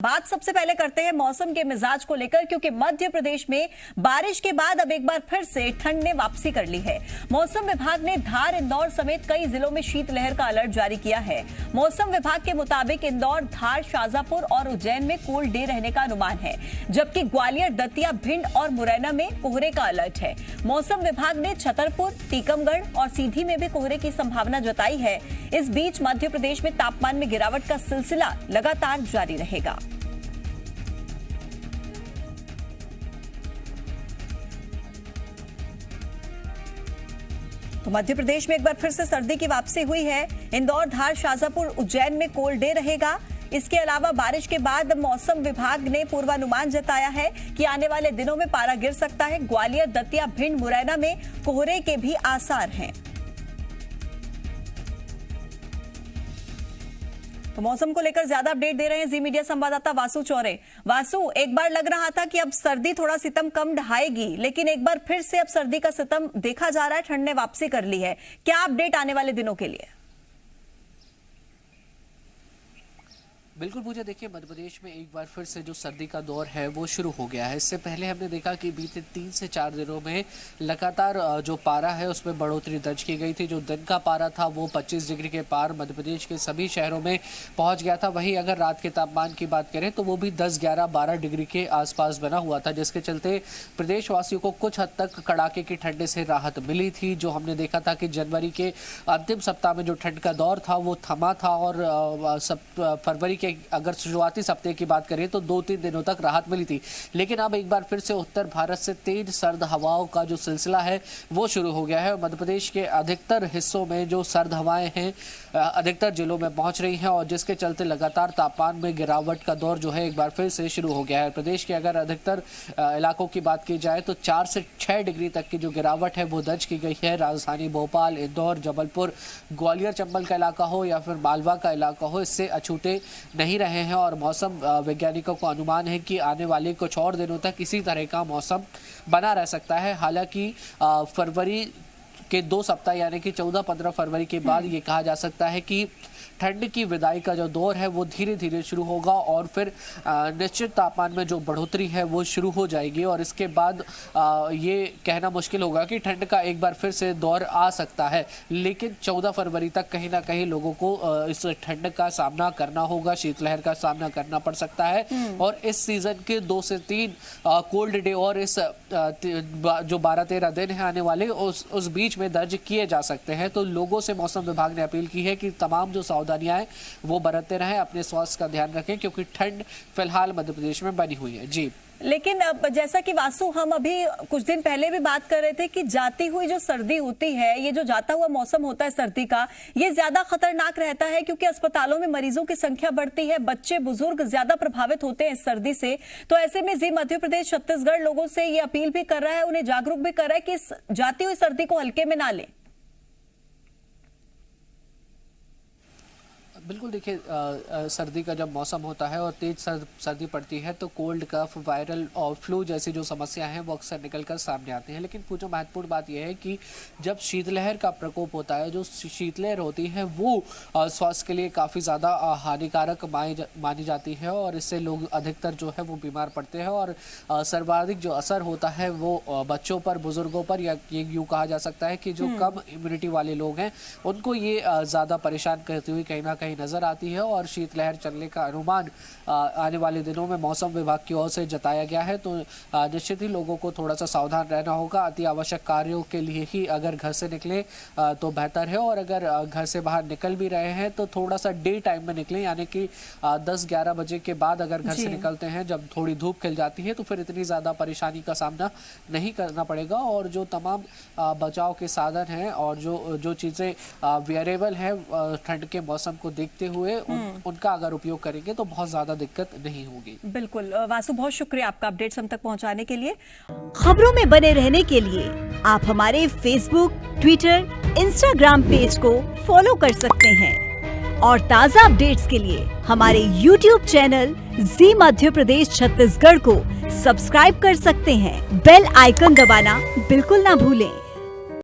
बात सबसे पहले करते हैं मौसम के मिजाज को लेकर, क्योंकि मध्य प्रदेश में बारिश के बाद अब एक बार फिर से ठंड ने वापसी कर ली है। मौसम विभाग ने धार, इंदौर समेत कई जिलों में शीतलहर का अलर्ट जारी किया है। मौसम विभाग के मुताबिक इंदौर, धार, शाजापुर और उज्जैन में कोल्ड डे रहने का अनुमान है, जबकि ग्वालियर, दतिया, भिंड और मुरैना में कोहरे का अलर्ट है। मौसम विभाग ने छतरपुर, टीकमगढ़ और सीधी में भी कोहरे की संभावना जताई है। इस बीच मध्य प्रदेश में तापमान में गिरावट का सिलसिला लगातार जारी रहेगा। तो मध्य प्रदेश में एक बार फिर से सर्दी की वापसी हुई है। इंदौर, धार, शाजापुर, उज्जैन में कोल्ड डे रहेगा। इसके अलावा बारिश के बाद मौसम विभाग ने पूर्वानुमान जताया है कि आने वाले दिनों में पारा गिर सकता है। ग्वालियर, दतिया, भिंड, मुरैना में कोहरे के भी आसार हैं। तो मौसम को लेकर ज्यादा अपडेट दे रहे हैं जी मीडिया संवाददाता वासु चौरे। वासु, एक बार लग रहा था कि अब सर्दी थोड़ा सितम कम ढाएगी, लेकिन एक बार फिर से अब सर्दी का सितम देखा जा रहा है। ठंड ने वापसी कर ली है। क्या अपडेट आने वाले दिनों के लिए? बिल्कुल पूजा, देखिए मध्य प्रदेश में एक बार फिर से जो सर्दी का दौर है वो शुरू हो गया है। इससे पहले हमने देखा कि बीते 3 से 4 दिनों में लगातार जो पारा है उसमें बढ़ोतरी दर्ज की गई थी। जो दिन का पारा था वो 25 डिग्री के पार मध्य प्रदेश के सभी शहरों में पहुंच गया था। वहीं अगर रात के तापमान की बात करें तो वो भी 10, 11, 12 डिग्री के आसपास बना हुआ था, जिसके चलते प्रदेशवासियों को कुछ हद तक कड़ाके की ठंड से राहत मिली थी। जो हमने देखा था कि जनवरी के अंतिम सप्ताह में जो ठंड का दौर था वो थमा था और फरवरी के अगर शुरुआती सप्ताह की बात करें तो 2-3 दिनों तक राहत मिली थी। लेकिन अब एक बार फिर से उत्तर भारत से तेज सर्द हवाओं का जो सिलसिला है वो शुरू हो गया है। मध्य प्रदेश के अधिकतर हिस्सों में जो सर्द हवाएं हैं अधिकतर जिलों में पहुंच रही हैं और जिसके चलते लगातार तापमान में गिरावट का दौर जो है एक बार फिर से शुरू हो गया है। प्रदेश के अगर अधिकतर इलाकों की बात की जाए तो 4 से 6 डिग्री तक की जो गिरावट है वो दर्ज की गई है। राजधानी भोपाल, इंदौर, जबलपुर, ग्वालियर, चंबल का इलाका हो या फिर मालवा का इलाका हो, इससे अछूते नहीं रहे हैं। और मौसम वैज्ञानिकों को अनुमान है कि आने वाले कुछ और दिनों तक इसी तरह का मौसम बना रह सकता है। हालांकि फरवरी के 2 सप्ताह यानी कि 14-15 फरवरी के बाद ये कहा जा सकता है कि ठंड की विदाई का जो दौर है वो धीरे धीरे शुरू होगा और फिर निश्चित तापमान में जो बढ़ोतरी है वो शुरू हो जाएगी। और इसके बाद ये कहना मुश्किल होगा कि ठंड का एक बार फिर से दौर आ सकता है। लेकिन 14 फरवरी तक कहीं ना कहीं लोगों को इस ठंड का सामना करना होगा, शीतलहर का सामना करना पड़ सकता है। और इस सीजन के 2 से 3 कोल्ड डे और इस जो 12-13 दिन है आने वाले उस बीच में दर्ज किए जा सकते हैं। तो लोगों से मौसम विभाग ने अपील की है कि तमाम जो सावधानियां वो बरतते रहें, अपने स्वास्थ्य का ध्यान रखें, क्योंकि ठंड फिलहाल मध्य प्रदेश में बनी हुई है। जी, लेकिन जैसा कि वासु, हम अभी कुछ दिन पहले भी बात कर रहे थे कि जाती हुई जो सर्दी होती है, ये जो जाता हुआ मौसम होता है सर्दी का, ये ज्यादा खतरनाक रहता है क्योंकि अस्पतालों में मरीजों की संख्या बढ़ती है, बच्चे बुजुर्ग ज्यादा प्रभावित होते हैं इस सर्दी से। तो ऐसे में जी मध्य प्रदेश छत्तीसगढ़ लोगों से ये अपील भी कर रहा है, उन्हें जागरूक भी कर रहा है कि इस जाती हुई सर्दी को हल्के में ना लें। बिल्कुल, देखिए सर्दी का जब मौसम होता है और तेज सर्दी पड़ती है तो कोल्ड, कफ, वायरल और फ्लू जैसी जो समस्या हैं वो अक्सर निकलकर सामने आती हैं। लेकिन पूछो महत्वपूर्ण बात यह है कि जब शीतलहर का प्रकोप होता है, जो शीतलहर होती है वो स्वास्थ्य के लिए काफ़ी ज़्यादा हानिकारक मानी जाती है और इससे लोग अधिकतर जो है वो बीमार पड़ते हैं। और सर्वाधिक जो असर होता है वो बच्चों पर, बुजुर्गों पर, या ये यूँ कहा जा सकता है कि जो कम इम्यूनिटी वाले लोग हैं उनको ये ज़्यादा परेशान करती हुई कहीं ना कहीं नजर आती है। और शीतलहर चलने का अनुमान आने वाले दिनों में मौसम विभाग की ओर से जताया गया है। तो निश्चित ही लोगों को थोड़ा सा सावधान रहना होगा। अति आवश्यक कार्यों के लिए ही अगर घर से निकलें तो बेहतर है। और अगर घर से बाहर निकल भी रहे हैं तो थोड़ा सा डे टाइम में निकलें, यानी कि 10-11 बजे के बाद अगर घर से निकलते हैं, जब थोड़ी धूप खिल जाती है तो फिर इतनी ज़्यादा परेशानी का सामना नहीं करना पड़ेगा। और जो तमाम बचाव के साधन हैं और जो चीज़ें वेरिएबल हैं ठंड के मौसम को देखते हुए उनका अगर उपयोग करेंगे तो बहुत ज्यादा दिक्कत नहीं होगी। बिल्कुल वासु, बहुत शुक्रिया आपका अपडेट्स हम तक पहुंचाने के लिए। खबरों में बने रहने के लिए आप हमारे फेसबुक, ट्विटर, इंस्टाग्राम पेज को फॉलो कर सकते हैं और ताज़ा अपडेट्स के लिए हमारे YouTube चैनल जी मध्य प्रदेश छत्तीसगढ़ को सब्सक्राइब कर सकते हैं। बेल आइकन दबाना बिल्कुल ना भूलें।